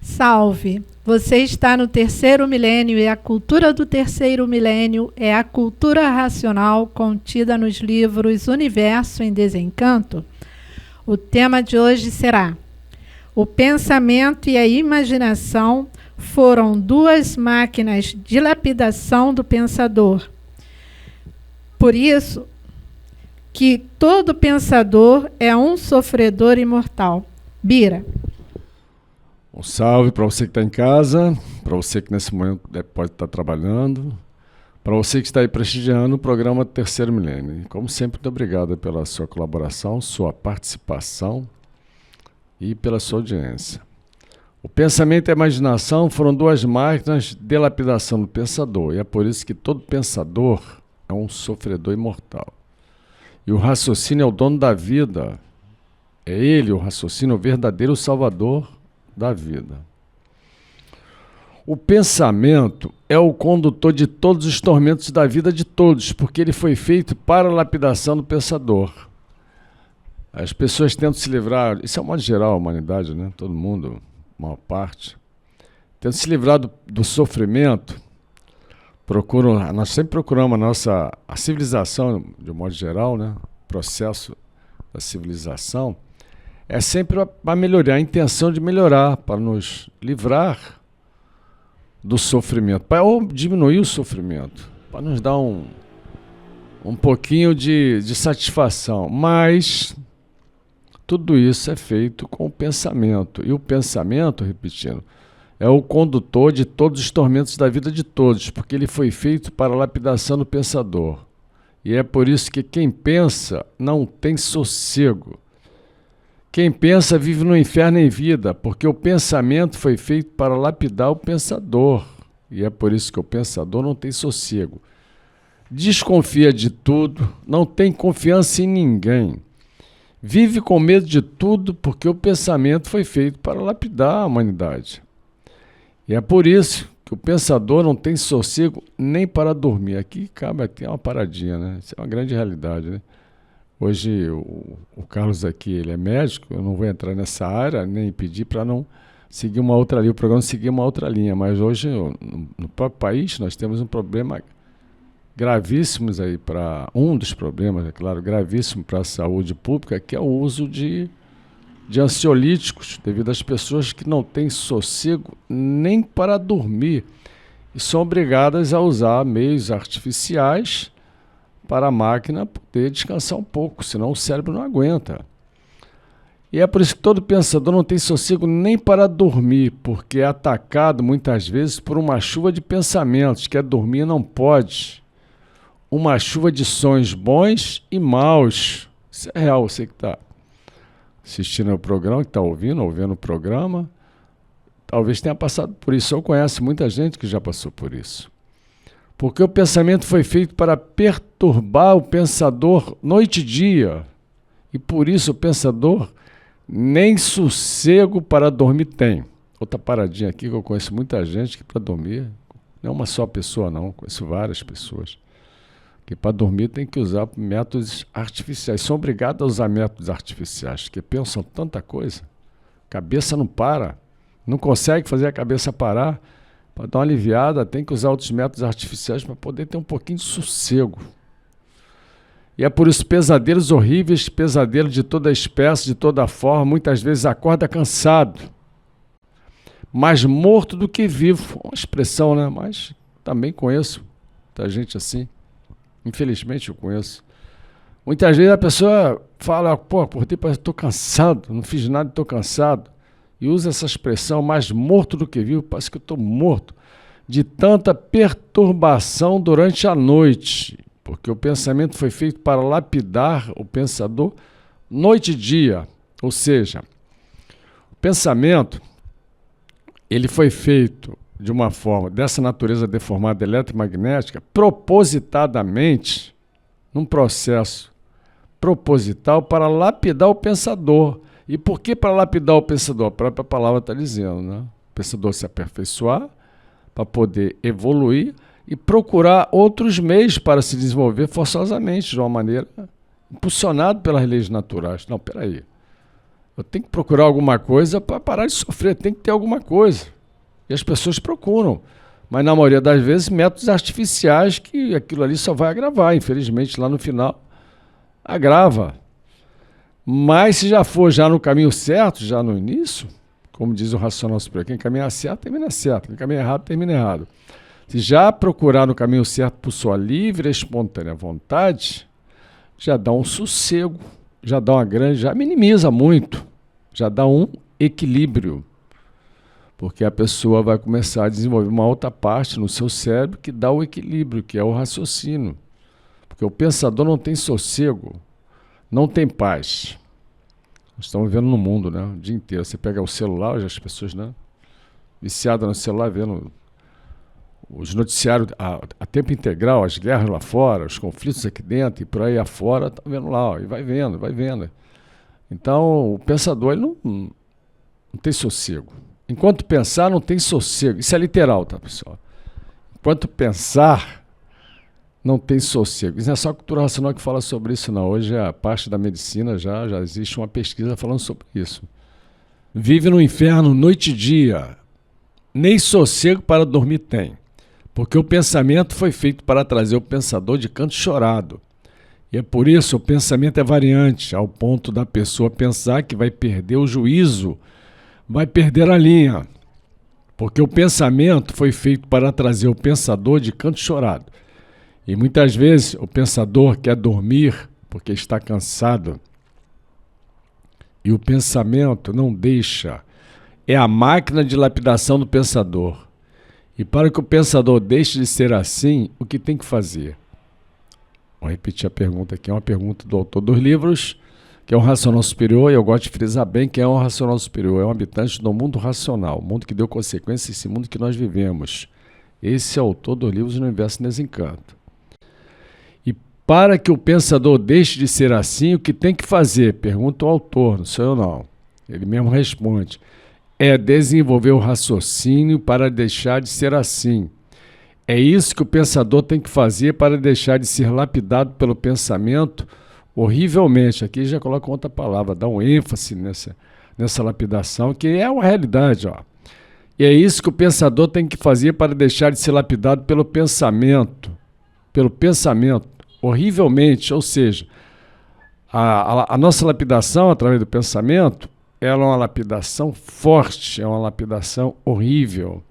Salve! Você está no terceiro milênio e a cultura do terceiro milênio é a cultura racional contida nos livros Universo em Desencanto. O tema de hoje será: o pensamento e a imaginação foram duas máquinas de lapidação do pensador. Por isso que todo pensador é um sofredor imortal. Bira. Um salve para você que está em casa, para você que nesse momento pode estar trabalhando, para você que está aí prestigiando o programa Terceiro Milênio. Como sempre, muito obrigado pela sua colaboração, sua participação e pela sua audiência. O pensamento e a imaginação foram duas máquinas de lapidação do pensador, e é por isso que todo pensador é um sofredor imortal. E o raciocínio é o dono da vida. É ele, o raciocínio, o verdadeiro salvador da vida. O pensamento é o condutor de todos os tormentos da vida de todos, porque ele foi feito para a lapidação do pensador. As pessoas tentam se livrar, isso é uma modo geral, a humanidade, né? Todo mundo, maior parte, tentam se livrar do sofrimento. Nós sempre procuramos a civilização, de um modo geral, né? O processo da civilização é sempre para melhorar, a intenção de melhorar, para nos livrar do sofrimento, para diminuir o sofrimento, para nos dar um pouquinho de satisfação. Mas tudo isso é feito com o pensamento. E o pensamento, repetindo, é o condutor de todos os tormentos da vida de todos, porque ele foi feito para a lapidação do pensador. E é por isso que quem pensa não tem sossego. Quem pensa vive no inferno em vida, porque o pensamento foi feito para lapidar o pensador. E é por isso que o pensador não tem sossego. Desconfia de tudo, não tem confiança em ninguém. Vive com medo de tudo, porque o pensamento foi feito para lapidar a humanidade. E é por isso que o pensador não tem sossego nem para dormir. Aqui cabe até uma paradinha, né? Isso é uma grande realidade, né? Hoje o Carlos aqui, ele é médico, eu não vou entrar nessa área, nem pedir para não seguir uma outra linha, o programa seguir uma outra linha, mas hoje no próprio país nós temos um problema gravíssimo aí, um dos problemas, é claro, gravíssimo para a saúde pública, que é o uso de ansiolíticos, devido às pessoas que não têm sossego nem para dormir e são obrigadas a usar meios artificiais para a máquina poder descansar um pouco, senão o cérebro não aguenta. E é por isso que todo pensador não tem sossego nem para dormir, porque é atacado muitas vezes por uma chuva de pensamentos, que dormir não pode. Uma chuva de sonhos bons e maus. Isso é real, você que está assistindo ao programa, que está ouvindo o programa, talvez tenha passado por isso, ou conhece muita gente que já passou por isso. Porque o pensamento foi feito para perturbar o pensador noite e dia. E por isso o pensador nem sossego para dormir tem. Outra paradinha aqui que eu conheço muita gente que para dormir, não é uma só pessoa não, conheço várias pessoas, que para dormir tem que usar métodos artificiais. São obrigados a usar métodos artificiais, porque pensam tanta coisa. A cabeça não para, não consegue fazer a cabeça parar. Para dar uma aliviada, tem que usar outros métodos artificiais para poder ter um pouquinho de sossego. E é por isso pesadelos horríveis, pesadelos de toda espécie, de toda forma, muitas vezes acorda cansado, mais morto do que vivo. Uma expressão, né? Mas também conheço muita gente assim. Infelizmente eu conheço. Muitas vezes a pessoa fala, acordei, parece que estou cansado, não fiz nada e estou cansado. E usa essa expressão, mais morto do que vivo, parece que eu estou morto, de tanta perturbação durante a noite, porque o pensamento foi feito para lapidar o pensador noite e dia, ou seja, o pensamento, ele foi feito de uma forma, dessa natureza deformada eletromagnética, propositadamente, num processo proposital para lapidar o pensador. E por que para lapidar o pensador? A própria palavra está dizendo, né? O pensador se aperfeiçoar para poder evoluir e procurar outros meios para se desenvolver forçosamente, de uma maneira impulsionada pelas leis naturais. Não, peraí. Eu tenho que procurar alguma coisa para parar de sofrer, tem que ter alguma coisa. E as pessoas procuram. Mas na maioria das vezes, métodos artificiais que aquilo ali só vai agravar. Infelizmente, lá no final, agrava. Mas se já for já no caminho certo, já no início, como diz o racional superior, quem caminha certo, termina certo. Quem caminha errado, termina errado. Se já procurar no caminho certo por sua livre e espontânea vontade, já dá um sossego, já dá uma grande, já minimiza muito, já dá um equilíbrio. Porque a pessoa vai começar a desenvolver uma outra parte no seu cérebro que dá o equilíbrio, que é o raciocínio. Porque o pensador não tem sossego, não tem paz. Nós estamos vendo no mundo, né? O dia inteiro. Você pega o celular, hoje as pessoas, né? Viciadas no celular, vendo os noticiários a tempo integral, as guerras lá fora, os conflitos aqui dentro e por aí afora, tá vendo lá, ó, e vai vendo, vai vendo. Então, o pensador ele não tem sossego. Enquanto pensar, não tem sossego. Isso é literal, tá, pessoal? Enquanto pensar, não tem sossego. Isso não é só a cultura racional que fala sobre isso, não. Hoje, a parte da medicina já existe uma pesquisa falando sobre isso. Vive no inferno noite e dia. Nem sossego para dormir tem. Porque o pensamento foi feito para trazer o pensador de canto chorado. E é por isso o pensamento é variante, ao ponto da pessoa pensar que vai perder o juízo, vai perder a linha. Porque o pensamento foi feito para trazer o pensador de canto chorado. E muitas vezes o pensador quer dormir porque está cansado. E o pensamento não deixa. É a máquina de lapidação do pensador. E para que o pensador deixe de ser assim, o que tem que fazer? Vou repetir a pergunta aqui, é uma pergunta do autor dos livros, que é um racional superior, e eu gosto de frisar bem que é um racional superior, é um habitante do mundo racional, o mundo que deu consequência a esse mundo que nós vivemos. Esse é o autor dos livros do Universo em Desencanto. E para que o pensador deixe de ser assim, o que tem que fazer? Pergunta o autor, não sou eu não. Ele mesmo responde. É desenvolver o raciocínio para deixar de ser assim. É isso que o pensador tem que fazer para deixar de ser lapidado pelo pensamento horrivelmente. Aqui já coloca outra palavra, dá um ênfase nessa lapidação, que é uma realidade. Ó. E é isso que o pensador tem que fazer para deixar de ser lapidado pelo pensamento horrivelmente. Ou seja, a nossa lapidação através do pensamento, ela é uma lapidação forte, é uma lapidação horrível.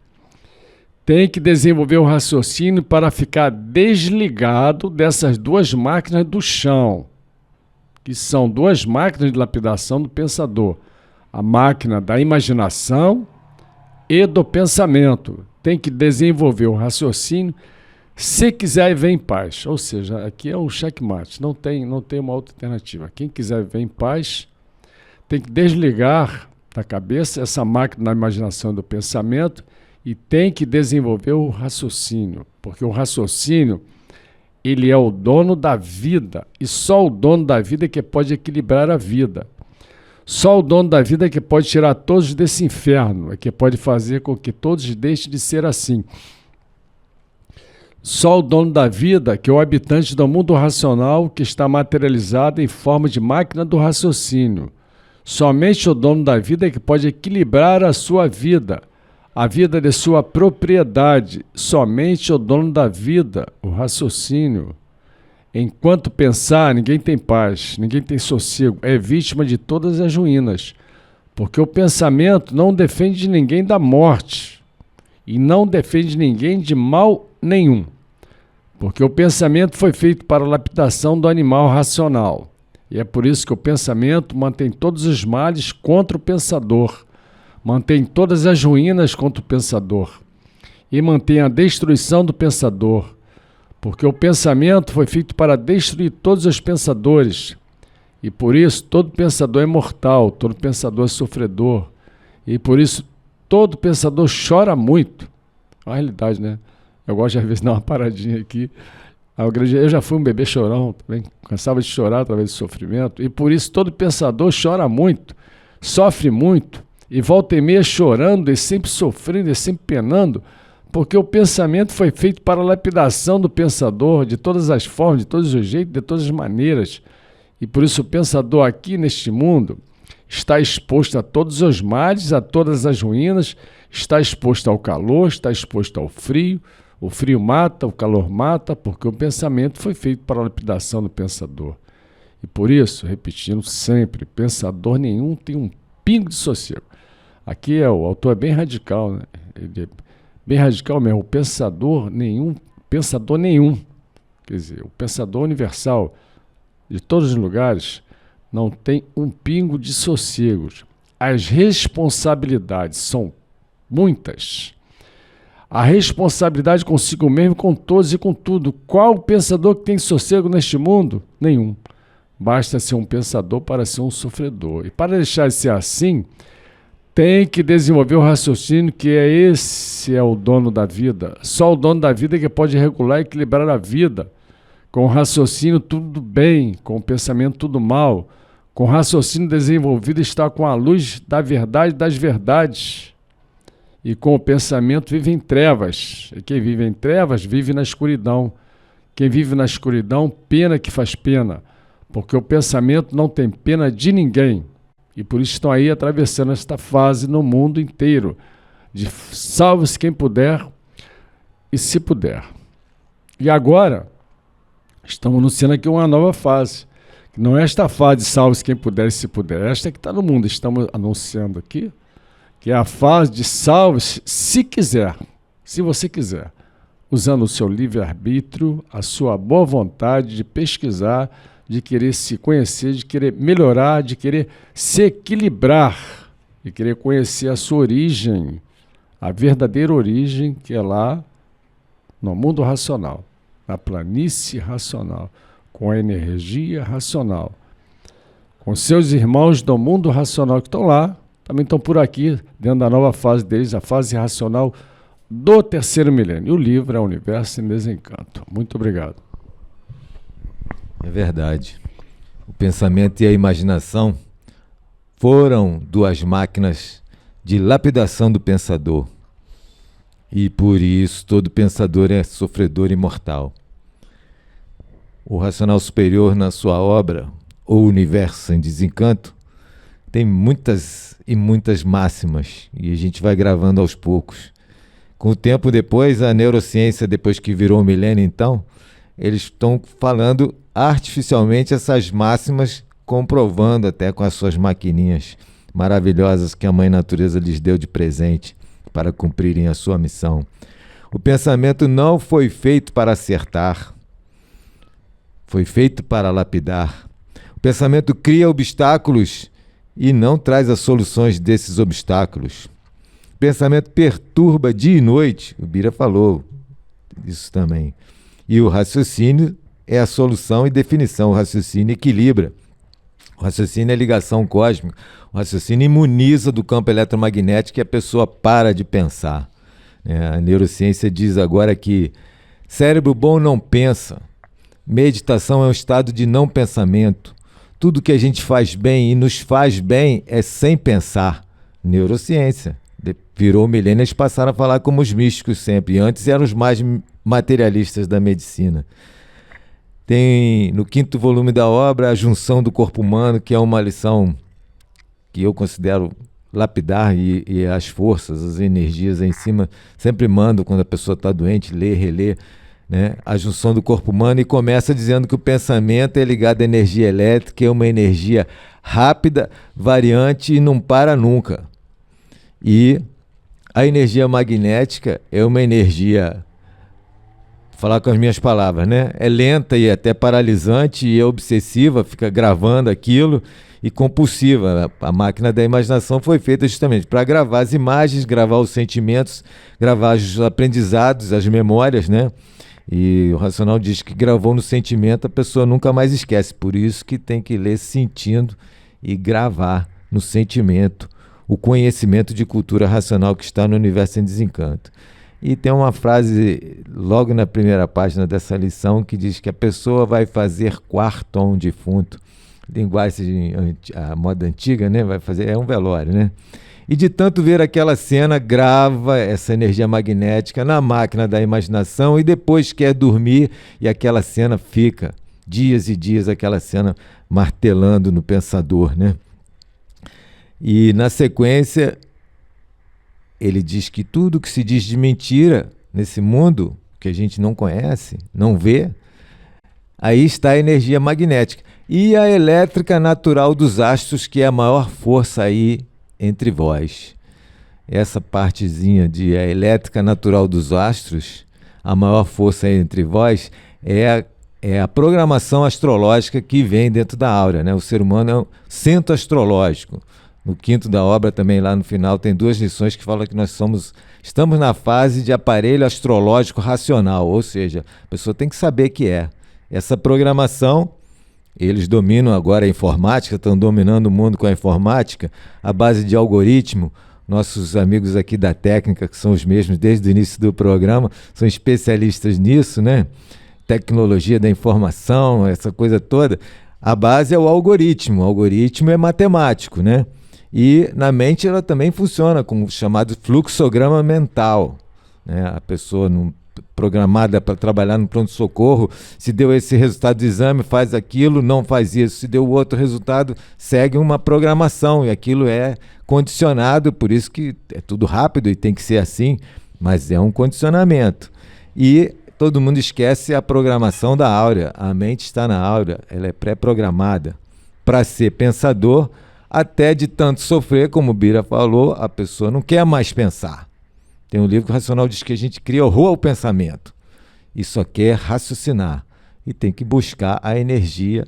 Tem que desenvolver o raciocínio para ficar desligado dessas duas máquinas do chão, que são duas máquinas de lapidação do pensador. A máquina da imaginação e do pensamento. Tem que desenvolver o raciocínio se quiser viver em paz. Ou seja, aqui é um checkmate, não tem uma outra alternativa. Quem quiser viver em paz tem que desligar da cabeça essa máquina da imaginação e do pensamento e tem que desenvolver o raciocínio, porque o raciocínio ele é o dono da vida e só o dono da vida é que pode equilibrar a vida. Só o dono da vida é que pode tirar todos desse inferno, é que pode fazer com que todos deixem de ser assim. Só o dono da vida, que é o habitante do mundo racional que está materializado em forma de máquina do raciocínio. Somente o dono da vida é que pode equilibrar a sua vida, a vida de sua propriedade. Somente o dono da vida, o raciocínio. Enquanto pensar, ninguém tem paz, ninguém tem sossego, é vítima de todas as ruínas. Porque o pensamento não defende ninguém da morte e não defende ninguém de mal nenhum. Porque o pensamento foi feito para a lapidação do animal racional. E é por isso que o pensamento mantém todos os males contra o pensador, mantém todas as ruínas contra o pensador e mantém a destruição do pensador, porque o pensamento foi feito para destruir todos os pensadores e por isso todo pensador é mortal, todo pensador é sofredor e por isso todo pensador chora muito. É uma realidade, né? Eu gosto de às vezes dar uma paradinha aqui. Eu já fui um bebê chorão, também cansava de chorar através do sofrimento, e por isso todo pensador chora muito, sofre muito, e volta e meia chorando, e sempre sofrendo, e sempre penando, porque o pensamento foi feito para a lapidação do pensador, de todas as formas, de todos os jeitos, de todas as maneiras. E por isso o pensador aqui neste mundo, está exposto a todos os males, a todas as ruínas, está exposto ao calor, está exposto ao frio. O frio mata, o calor mata, porque o pensamento foi feito para a lapidação do pensador. E por isso, repetindo sempre, pensador nenhum tem um pingo de sossego. Aqui o autor é bem radical, né? Ele é bem radical mesmo. O pensador nenhum, quer dizer, o pensador universal de todos os lugares não tem um pingo de sossego. As responsabilidades são muitas. A responsabilidade consigo mesmo, com todos e com tudo. Qual o pensador que tem sossego neste mundo? Nenhum. Basta ser um pensador para ser um sofredor. E para deixar de ser assim, tem que desenvolver o raciocínio, que esse é o dono da vida. Só o dono da vida que pode regular e equilibrar a vida. Com o raciocínio tudo bem, com o pensamento tudo mal. Com o raciocínio desenvolvido está com a luz da verdade das verdades. E com o pensamento vive em trevas. E quem vive em trevas vive na escuridão. Quem vive na escuridão, pena que faz pena. Porque o pensamento não tem pena de ninguém. E por isso estão aí atravessando esta fase no mundo inteiro. De salve-se quem puder e se puder. E agora, estamos anunciando aqui uma nova fase. Não é esta fase de salve-se quem puder e se puder. Esta que está no mundo. Estamos anunciando aqui que é a fase de salve-se se quiser, se você quiser, usando o seu livre-arbítrio, a sua boa vontade de pesquisar, de querer se conhecer, de querer melhorar, de querer se equilibrar, de querer conhecer a sua origem, a verdadeira origem que é lá no mundo racional, na planície racional, com a energia racional, com seus irmãos do mundo racional que estão lá, também estão por aqui, dentro da nova fase deles, a fase racional do terceiro milênio. O livro é Universo em Desencanto. Muito obrigado. É verdade. O pensamento e a imaginação foram duas máquinas de lapidação do pensador. E por isso todo pensador é sofredor imortal. O Racional Superior, na sua obra, O Universo em Desencanto, tem muitas e muitas máximas, e a gente vai gravando aos poucos. Com o tempo depois, a neurociência, depois que virou o milênio, então, eles estão falando artificialmente essas máximas, comprovando até com as suas maquininhas maravilhosas que a Mãe Natureza lhes deu de presente para cumprirem a sua missão. O pensamento não foi feito para acertar, foi feito para lapidar. O pensamento cria obstáculos e não traz as soluções desses obstáculos. O pensamento perturba dia e noite, o Bira falou isso também. E o raciocínio é a solução e definição. O raciocínio equilibra. O raciocínio é ligação cósmica. O raciocínio imuniza do campo eletromagnético e a pessoa para de pensar. A neurociência diz agora que cérebro bom não pensa. Meditação é um estado de não pensamento. Tudo que a gente faz bem e nos faz bem é sem pensar. Neurociência. Virou o milênio, eles passaram a falar como os místicos sempre. Antes eram os mais materialistas da medicina. Tem no 5º volume da obra a junção do corpo humano, que é uma lição que eu considero lapidar, e as forças, as energias aí em cima sempre mando quando a pessoa está doente, ler, reler, né? A junção do corpo humano, e começa dizendo que o pensamento é ligado à energia elétrica, é uma energia rápida, variante e não para nunca. E a energia magnética é uma energia, vou falar com as minhas palavras, né? É lenta e até paralisante, e é obsessiva, fica gravando aquilo, e compulsiva. A máquina da imaginação foi feita justamente para gravar as imagens, gravar os sentimentos, gravar os aprendizados, as memórias, né? E o Racional diz que gravou no sentimento, a pessoa nunca mais esquece. Por isso que tem que ler sentindo e gravar no sentimento o conhecimento de cultura racional que está no Universo em Desencanto. E tem uma frase logo na primeira página dessa lição que diz que a pessoa vai fazer quarto a um defunto. Linguagem a moda antiga, né? Vai fazer, é um velório, né? E de tanto ver aquela cena, grava essa energia magnética na máquina da imaginação, e depois quer dormir e aquela cena fica dias e dias, aquela cena martelando no pensador, né? E na sequência, ele diz que tudo que se diz de mentira nesse mundo, que a gente não conhece, não vê, aí está a energia magnética. E a elétrica natural dos astros, que é a maior força aí entre vós. Essa partezinha de a elétrica natural dos astros, a maior força aí entre vós, é a programação astrológica que vem dentro da áurea, né? O ser humano é um centro astrológico. No quinto da obra também, lá no final, tem 2 lições que falam que estamos na fase de aparelho astrológico racional, ou seja, a pessoa tem que saber que é. Essa programação, eles dominam agora a informática, estão dominando o mundo com a informática, a base de algoritmo. Nossos amigos aqui da técnica, que são os mesmos desde o início do programa, são especialistas nisso, né? Tecnologia da informação, essa coisa toda. A base é o algoritmo é matemático, né? E na mente ela também funciona com o chamado fluxograma mental, né? A pessoa programada para trabalhar no pronto-socorro, se deu esse resultado do exame, faz aquilo, não faz isso. Se deu outro resultado, segue uma programação, e aquilo é condicionado, por isso que é tudo rápido e tem que ser assim, mas é um condicionamento. E todo mundo esquece a programação da áurea. A mente está na áurea, ela é pré-programada para ser pensador. Até de tanto sofrer, como o Bira falou, a pessoa não quer mais pensar. Tem um livro que o Racional diz que a gente cria horror ao pensamento e só quer raciocinar. E tem que buscar a energia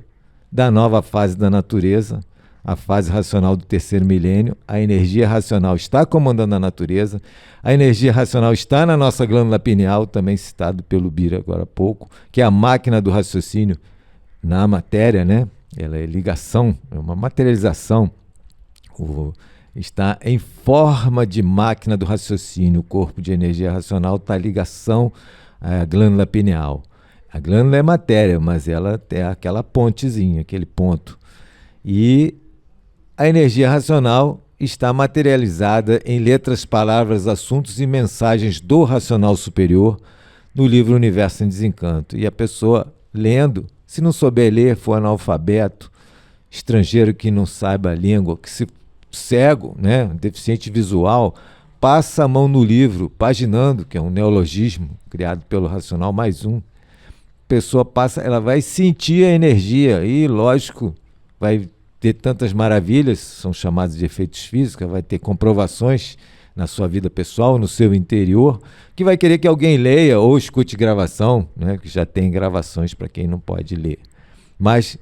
da nova fase da natureza, a fase racional do terceiro milênio. A energia racional está comandando a natureza. A energia racional está na nossa glândula pineal, também citado pelo Bira agora há pouco, que é a máquina do raciocínio na matéria, né? Ela é ligação, é uma materialização. Está em forma de máquina do raciocínio. O corpo de energia racional está em ligação à glândula pineal. A glândula é matéria, mas ela é aquela pontezinha, aquele ponto. E a energia racional está materializada em letras, palavras, assuntos e mensagens do racional superior no livro Universo em Desencanto. E a pessoa lendo, se não souber ler, for analfabeto, estrangeiro que não saiba a língua, que se cego, né, deficiente visual, passa a mão no livro, paginando, que é um neologismo criado pelo Racional, mais um. A pessoa passa, ela vai sentir a energia e, lógico, vai ter tantas maravilhas, são chamados de efeitos físicos, vai ter comprovações na sua vida pessoal, no seu interior, que vai querer que alguém leia ou escute gravação, né, que já tem gravações para quem não pode ler. Mas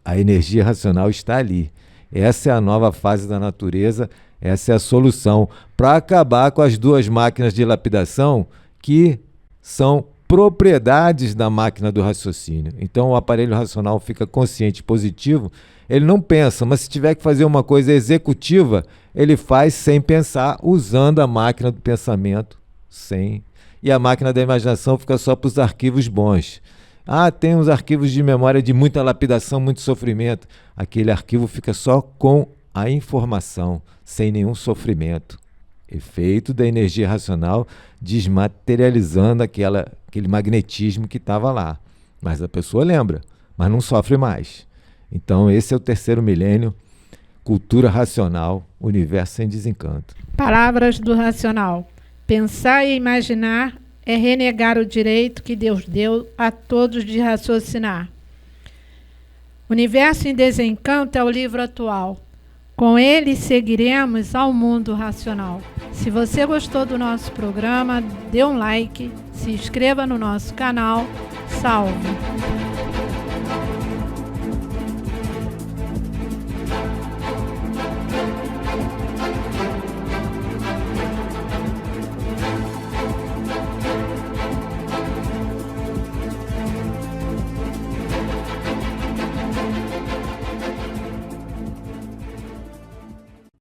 a energia racional está ali. Essa é a nova fase da natureza, essa é a solução para acabar com as 2 máquinas de lapidação que são propriedades da máquina do raciocínio. Então o aparelho racional fica consciente e positivo, ele não pensa, mas se tiver que fazer uma coisa executiva, ele faz sem pensar, usando a máquina do pensamento, e a máquina da imaginação fica só para os arquivos bons. Tem uns arquivos de memória de muita lapidação, muito sofrimento. Aquele arquivo fica só com a informação, sem nenhum sofrimento. Efeito da energia racional desmaterializando aquele magnetismo que estava lá. Mas a pessoa lembra, mas não sofre mais. Então esse é o terceiro milênio, cultura racional, universo em desencanto. Palavras do Racional. Pensar e imaginar é renegar o direito que Deus deu a todos de raciocinar. Universo em Desencanto é o livro atual. Com ele seguiremos ao mundo racional. Se você gostou do nosso programa, dê um like, se inscreva no nosso canal. Salve!